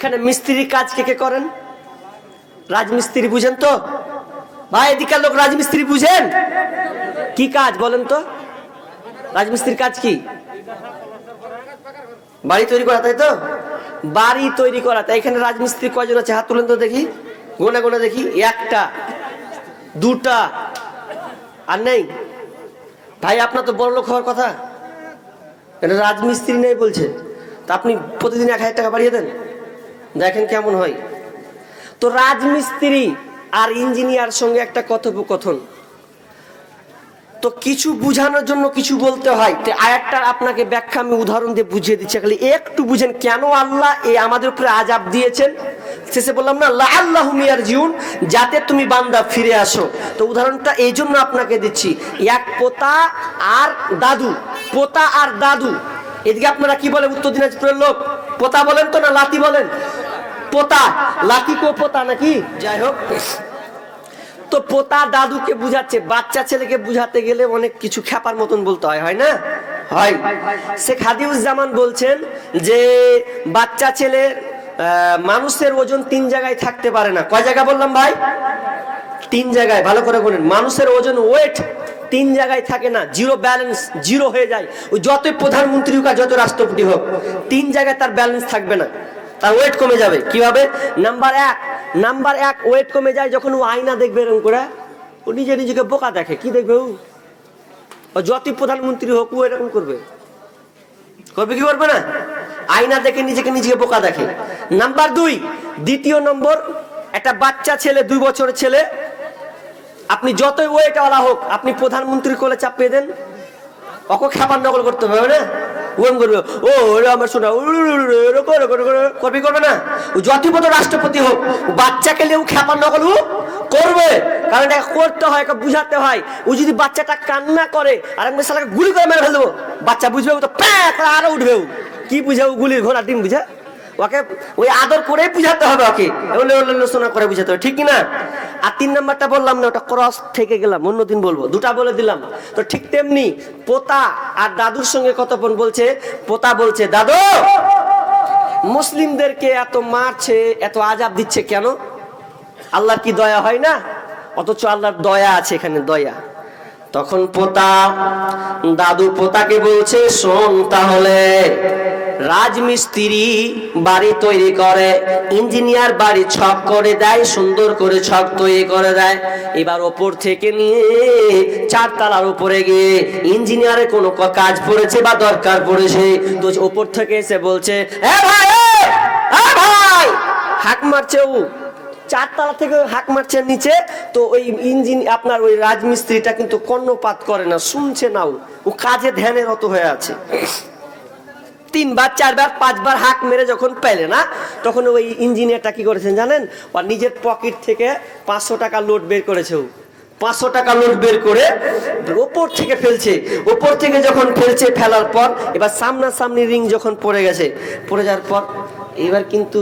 এখানে মিস্ত্রির কাজ কে কে করেন? রাজমিস্ত্রি বুঝেন তো ভাই? এদিকার লোক রাজমিস্ত্রি বুঝেন? কি কাজ বলেন তো? রাজমিস্ত্রির কাজ কি? বাড়ি তৈরি করা, তাই তো? বাড়ি তৈরি করা। তাই এখানে রাজমিস্ত্রি কয়জন আছে? হাত তুলেন তো দেখি, গোনা গোনা দেখি। একটা, দুটা, আর নেই? ভাই আপনার তো বড় লোক হওয়ার কথা, এটা রাজমিস্ত্রি নেই বলছে। তা আপনি প্রতিদিন 1000 টাকা বাড়িয়ে দেন, দেখেন কেমন হয়। তো রাজমিস্ত্রি আর ইঞ্জিনিয়ার সঙ্গে একটা কথোপকথন, তো কিছু বুঝানোর জন্য কিছু বলতে হয়। তো আয়াতটার আপনাকে ব্যাখ্যা আমি উদাহরণ দিয়ে বুঝিয়ে দিচ্ছি, খালি একটু বুঝেন কেন আল্লাহ এই আমাদের উপরে আযাব দিয়েছেন। শেষে বললাম না লাআল্লাহুম ইয়ারজিউন, যাতে তুমি বান্দা ফিরে আসো। তো উদাহরণটা এই জন্য আপনাকে দিচ্ছি, এক পোতা আর দাদু। পোতা আর দাদু, এদিকে আপনারা কি বলে উত্তর দিনাজপুরের লোক? পোতা বলেন তো না লাতি বলেন? পোতা, লাতি কো পোতা নাকি? যাই হোক, তো পোতা দাদুকে বুঝাচ্ছে। বাচ্চা ছেলেকে বুঝাতে গেলে অনেক কিছু খ্যাপার মতন বলতে হয়, হয় না? হয়। শেখ হাদিউজ্জামান বলছেন যে বাচ্চা ছেলের মানুষের ওজন 3 জায়গায় থাকতে পারে না। কয় জায়গা বললাম ভাই? 3 জায়গায়। ভালো করে বলেন, মানুষের ওজন ওয়েট 3 জায়গায় থাকে না, জিরো ব্যালেন্স, জিরো হয়ে যায়। ওই যতই প্রধানমন্ত্রী হোক, যত রাষ্ট্রপতি হোক, 3 জায়গায় তার ব্যালেন্স থাকবে না, তার ওয়েট কমে যাবে। কিভাবে? নাম্বার এক ওয়েট কমে যায় যখন ও আয়না দেখবে এরকম করে, ও নিজেকে বোকা দেখে। কি দেখবে ও যতই প্রধানমন্ত্রী হোক, ও এরকম করবে। কি করবে না? আয়না দেখে নিজেকে বোকা দেখে। নাম্বার 2, দ্বিতীয় নম্বর, একটা বাচ্চা ছেলে, 2 বছরের ছেলে, আপনি যতই ওয়েট ওয়ালা হোক, আপনি প্রধানমন্ত্রীর কোলে চাপিয়ে দেন, ওকে খাবার নকল করতে হবে না? ওম করবে, ও আমার শোনা করবে না। ও যতই বড় রাষ্ট্রপতি হোক, বাচ্চাকে নিয়ে খাবার নকল করবে, কারণ এটা করতে হয়, এটা বুঝাতে হয়। ও যদি বাচ্চাটা কান্না করে আর আমি শালাকে গুলি করে মেরে ফেলবো, বাচ্চা বুঝবে, ও তো প্যাঁ করে আরো উঠবে। কি বুঝে? ও গুলির ঘোড়া ডিম বুঝে। ওকে ওই আদর করে বুঝাতে হবে, ওকে আলোচনা করে বুঝাতে হবে, ঠিক কিনা? আর 3 নাম্বারটা বললাম না, ওটা ক্রস থেকে গেলাম, অন্যদিন বলবো, 2টা বলে দিলাম। তো ঠিক তেমনি পোতা আর দাদুর সঙ্গে কথোপকথন বলছে। পোতা বলছে, দাদু মুসলিমদেরকে এত মারছে, এত আযাব দিচ্ছে কেন? আল্লাহর কি দয়া হয় না? অথচ আল্লাহর দয়া আছে এখানে, দয়া। তখন দাদু পোতাকে বলছে, শোন তাহলে, রাজমিস্ত্রি বাড়ি তৈরি করে, ইঞ্জিনিয়ার বাড়ি ছক করে দেয়, সুন্দর করে ছক তৈরি করে দেয়। এবার ওপর থেকে নিয়ে 4 তলার উপরে গিয়ে ইঞ্জিনিয়ারের কোনো কাজ পড়েছে বা দরকার পড়েছে, তো ওপর থেকে এসে বলছে, এ ভাই, ভাই, হাঁক মারছে। ও 4 তলা থেকে হাঁক মারছে নিচে। তো ওই আপনার ওই রাজমিস্ত্রিটা কিন্তু কর্ণপাত করে না, শুনছে না, ও কাজে ধ্যানে রত হয়ে আছে। 3 বার 4 বার 5 বার হাঁক মেরে যখন পেলে না, তখন ওই ইঞ্জিনিয়ারটা কি করেছেন জানেন? ওর নিজের পকেট থেকে 500 টাকা নোট বের করেছে। 500 টাকা নোট বের করে ওপর থেকে ফেলছে। ওপর থেকে যখন ফেলছে, ফেলার পর এবার সামনাসামনি রিং যখন পড়ে গেছে, পড়ে যাওয়ার পর এবার কিন্তু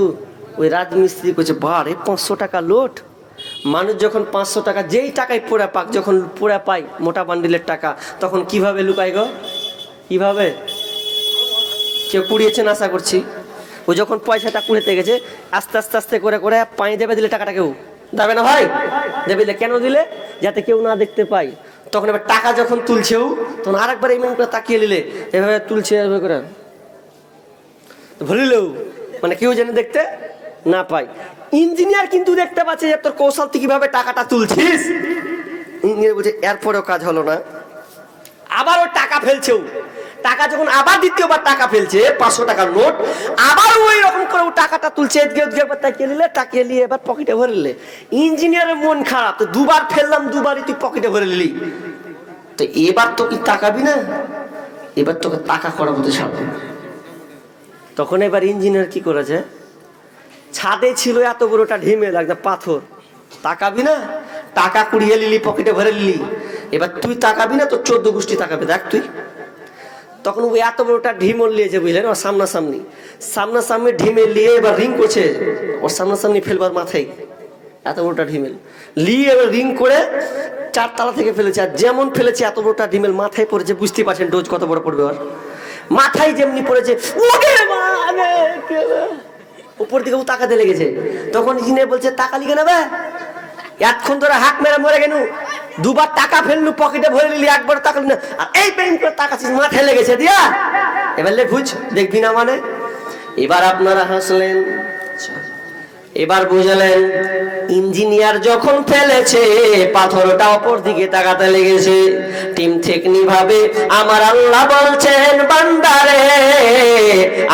ওই রাজমিস্ত্রি করছে, বারে 500 টাকা নোট। মানুষ যখন 500 টাকা যেই টাকায় পোড়া পাক, যখন পোড়া পায় মোটা বান্ডিলের টাকা, তখন কিভাবে লুকায় গো? কিভাবে? কেউ কুড়িয়েছেন আশা করছি। ও যখন পয়সাটা কুড়িতে গেছে, আস্তে আস্তে আস্তে করে করে পায়ে দেবে দিলে টাকাটা কেউ দেবে না ভাই? দেবে দিলে কেন দিলে? যাতে কেউ না দেখতে পায়। তখন এবার টাকা যখন তুলছেও, তখন আরেকবার এমন করে তাকিয়ে নিলে, এভাবে তুলছে, এভাবে করে ভরিলেও মানে কেউ যেন দেখতে না পায়। ইঞ্জিনিয়ার কিন্তু দেখতে পাচ্ছে যে তোর কৌশল তুই কিভাবে টাকাটা তুলছিস। ইঞ্জিনিয়ার বলছে, এরপরেও কাজ হলো না, আবারও টাকা ফেলছেও। টাকা যখন আবার দ্বিতীয়বার টাকা ফেলছে, 500 টাকার নোট, আবার ওই রকম করে টাকাটা তুলছে, তাকিয়ে নিলে, তাকিয়ে নিয়ে এবার পকেটে ভরে নিলে। ইঞ্জিনিয়ারের মন খারাপ, তো 2 বার ফেললাম, 2 বারই তুই পকেটে ভরে নিলি, তো এবার তো কি তাকাবি না? এবার তোকে টাকা করার মতো ছাড়বো। তখন এবার ইঞ্জিনিয়ার কি করেছে, ছাদে ছিল এত বড়টা ঢিমেল, একটা পাথর, তাকাবি না? টাকা কুড়িয়ে নিলি, পকেটে ভরে নিলি, এবার তুই তাকাবি না, তোর 14 গোষ্ঠী তাকাবে, দেখ তুই। তখন ওই এত বড়টা ঢিমল নিয়েছে, বুঝলেন? ওর সামনাসামনি ঢিমেল নিয়ে এবার রিং করছে, ওর সামনাসামনি ফেলবার মাথায় এত বড়টা ঢিমেল নিয়ে এবার রিং করে 4 তলা থেকে ফেলেছে। আর যেমন ফেলেছে, এত বড়টা ঢিমেল মাথায় পড়েছে, বুঝতে পারছেন ডোজ কত বড় পড়বে। ওর মাথায় যেমনি পড়েছে, উপর দিকে ও তাকাতে লেগেছে। তখন ইঞ্জিনিয়ার বলছে তাকালি কেন বে, এতক্ষণ ধরে হাঁক মেরে মরে গেল, দুবার টাকা ফেললু পকেটে ভরে নিলি, একবার তাকালি না, আর এই প্রেম করে তাকাচ্ছিস মাথায় লেগেছে দিয়া, এবার লে বুঝ দেখবি না মানে। এবার আপনারা হাসলেন, এবার বুঝলেন ইঞ্জিনিয়ার যখন ফেলেছে পাথরটা অপর দিকে তাকাতে লেগেছে। টিম টেকনি ভাবে আমার আল্লাহ বলছেন বান্দারে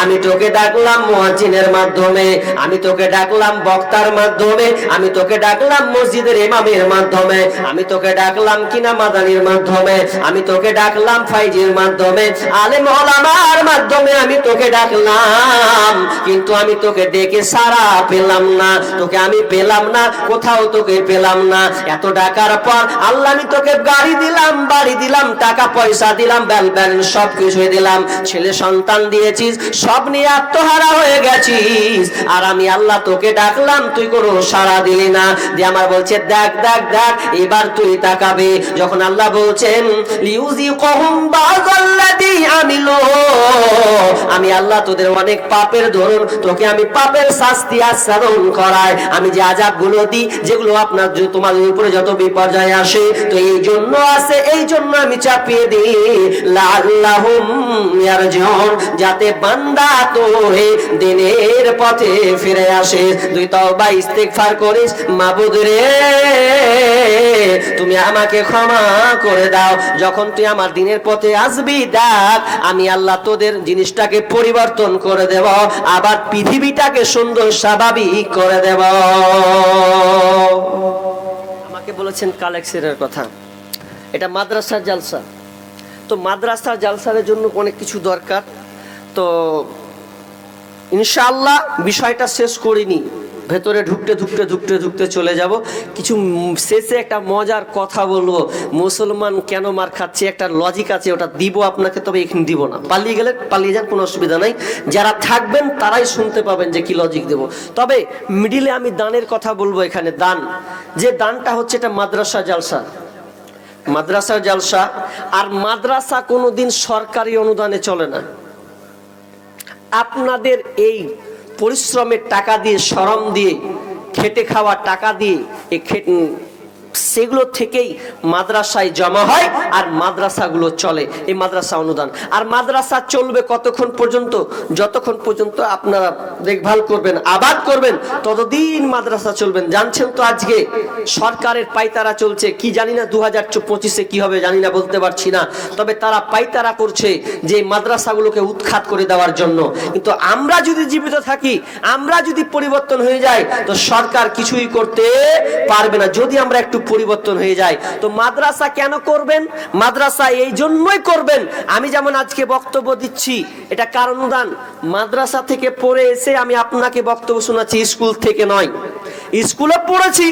আমি তোকে ডাকলাম মুয়াজ্জিনের মাধ্যমে, আমি তোকে ডাকলাম বক্তার মাধ্যমে, আমি তোকে ডাকলাম মসজিদের ইমামের মাধ্যমে, আমি তোকে ডাকলাম কিনা মাদানির মাধ্যমে, আমি তোকে ডাকলাম ফাইজির মাধ্যমে, আলেম ওলামার মাধ্যমে আমি তোকে ডাকলাম, কিন্তু আমি তোকে ডেকে সারা পেলাম না, তোকে আমি পেলাম না, কোথাও তোকে পেলাম না। এত ডাকার পর আল্লাহ আমি তোকে গাড়ি দিলাম, বাড়ি দিলাম, টাকা পয়সা দিলাম, ব্যালেন্স সব কিছু দিলাম, ছেলে সন্তান দিয়েছিস, সব নিয়ে আত্মহারা হয়ে গেছিস, আর আমি আল্লাহ তোকে ডাকলাম তুই কোনো সাড়া দিলি না। দিয়ে আমার বলছে দেখ দেখ দেখ এবার তুই তাকাবে। যখন আল্লাহ বলছেন লিউযিকুহুম বাযাল্লাযী আমিলু, আমি আল্লাহ তোদের অনেক পাপের ধরুন তোকে আমি পাপের শাস্তি আস্বাদন করাই, আমি যে আযাব গুলো দিই যেগুলো আপনার তোমাদের উপরে যত বিপর্যয় আসে তো এই জন্য আসে, এই জন্য আমি চাপিয়ে দিই লাআল্লাহুম ইয়ারজিউন, যাতে বান্দা তোরে দিনের পথে ফিরে আসে। তুই তওবা ইস্তিগফার করিস, মাবুদ রে তুমি আমাকে ক্ষমা করে দাও, যখন তুই আমার দিনের পথে আসবি দেখ আমি আল্লাহ তোদের জিনিসটাকে পরিবর্তন করে দেব, আবার পৃথিবীটাকে সুন্দর স্বাভাবিক করে দেব। আমাকে বলেছেন কালেকশনের কথা, এটা মাদ্রাসার জালসা, তো মাদ্রাসার জালসার জন্য অনেক কিছু দরকার, তো ইনশাআল্লাহ বিষয়টা শেষ করিনি, ভেতরে ঢুকতে ঢুকতে ঢুকতে ঢুকতে চলে যাব। কিছু শেষে একটা মজার কথা বলবো, মুসলমান কেন মার খাচ্ছে একটা লজিক আছে, ওটা দিব আপনাকে, তবে এখানে দিব না, পালিয়ে গেলে পালিয়ে যান, কোনো অসুবিধা নাই, যারা থাকবেন তারাই শুনতে পাবেন যে কি লজিক দেব। তবে মিডিলে আমি দানের কথা বলবো, এখানে দান, যে দানটা হচ্ছে এটা মাদ্রাসা জালসা, মাদ্রাসার জালসা, আর মাদ্রাসা কোনোদিন সরকারি অনুদানে চলে না। আপনাদের এই পরিশ্রমের টাকা দিয়ে, শ্রম দিয়ে, খেটে খাওয়া টাকা দিয়ে সেগুলো থেকেই মাদ্রাসায় জমা হয়, আর মাদ্রাসাগুলো চলে, এই মাদ্রাসা অনুদান। আর মাদ্রাসা চলবে কতক্ষণ পর্যন্ত? যতক্ষণ পর্যন্ত আপনারা দেখভাল করবেন, আবাদ করবেন, ততদিন মাদ্রাসা চলবেন। জানছেন তো আজকে সরকারের পাইতারা চলছে, কি জানি না 2025-এ কি হবে জানি না, বলতে পারছি না, তবে তারা পাইতারা করছে যে মাদ্রাসাগুলোকে উৎখাত করে দেওয়ার জন্য। কিন্তু আমরা যদি জীবিত থাকি, আমরা যদি পরিবর্তন হয়ে যাই, তো সরকার কিছুই করতে পারবে না, যদি আমরা একটু পরিবর্তন হয়ে যায়। তো মাদ্রাসা কেন করবেন? মাদ্রাসা এই জন্যই করবেন, আমি যেমন আজকে বক্তব্য দিচ্ছি এটা কার অনুদান? মাদ্রাসা থেকে পড়ে এসে আমি আপনাকে বক্তব্য শোনাচ্ছি, স্কুল থেকে নয়। স্কুলে পড়েছি,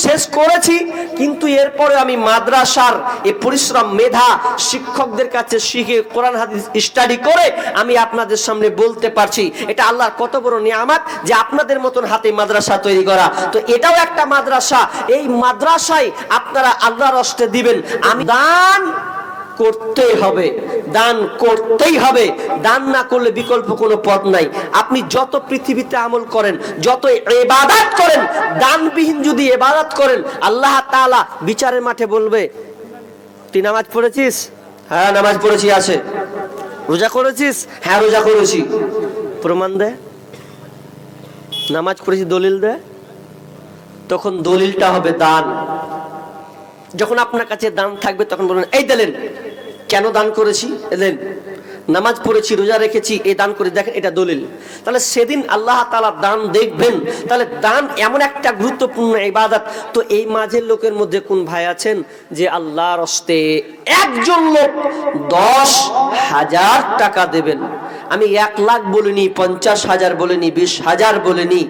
শেষ করেছি, কিন্তু এরপরে আমি মাদ্রাসার এই পরিশ্রম, মেধা, শিক্ষকদের কাছে শিখে কোরআন হাদিস স্টাডি করে আমি আপনাদের সামনে বলতে পারছি। এটা আল্লাহর কত বড় নিয়ামত যে আপনাদের মতন হাতে মাদ্রাসা তৈরি করা। তো এটাও একটা মাদ্রাসা, এই মাদ্রাসায় আপনারা আল্লাহর রাস্তে দিবেন। আমি দান করতেই হবে, দান করতেই হবে, দান না করলে বিকল্প কোনো পথ নাই। আপনি যত পৃথিবীতে আমল করেন, যত ইবাদত করেন, দানবিহীন যদি ইবাদত করেন, আল্লাহ তাআলা বিচারের মাঠে বলবে তুই নামাজ পড়েছিস? হ্যাঁ নামাজ পড়েছি। আছে রোজা করেছিস? হ্যাঁ রোজা করেছি। প্রমাণ দে, নামাজ পড়েছি দলিল দে। তখন দলিলটা হবে দান। যখন আপনার কাছে দান থাকবে তখন বলবেন এই দিলেন, কেন দান করেছি? এলেন, নামাজ পড়েছি, রোজা রেখেছি, এই দান করে দেখেন, এটা দলিল। তাহলে সেদিন আল্লাহ তাআলা দান দেখবেন। তাহলে দান এমন একটা গুরুত্বপূর্ণ ইবাদত। তো এই মাঝের লোকের মধ্যে কোন ভাই আছেন যে আল্লাহর রাস্তে একজন লোক 10,000 টাকা দেবেন? আমি 1 লাখ বলিনি, 50,000 বলিনি, 20,000 বলিনি,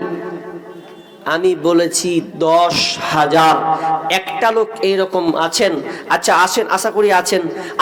আমি বলেছি 10,000। একটা লোক এইরকম আছেন? আচ্ছা আসেন, আশা করি আছেন।